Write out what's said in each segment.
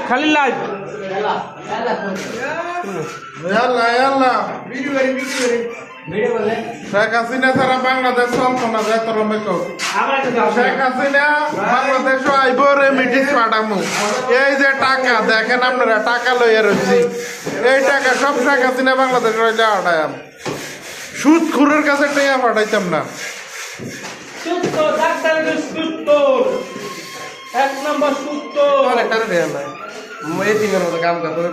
খালির live Sheikh Hasina ছাড়া বাংলাদেশ চলতো না যায় তোর শেখ হাসিনা বাংলাদেশও আইব রেমিডিস পাঠামু এই যে টাকা দেখেন আপনারা টাকা লইয়া রয়েছি এই টাকা সব শেখ হাসিনা বাংলাদেশ রইলে আটায়াম সুদ খুরের কাছে টেয়া পাঠাইতাম না এক নম্বর সূত্র কাম করে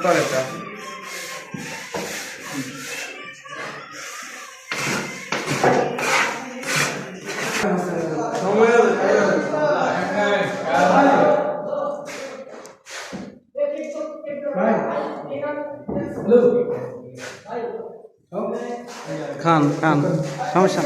খান সমস্যা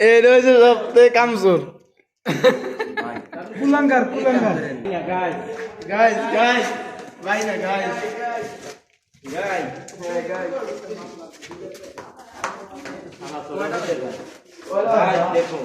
এই রয়েছে সবথেকে কামজোর কুলাঙ্গার গাইস ভাই না গাইস দেখো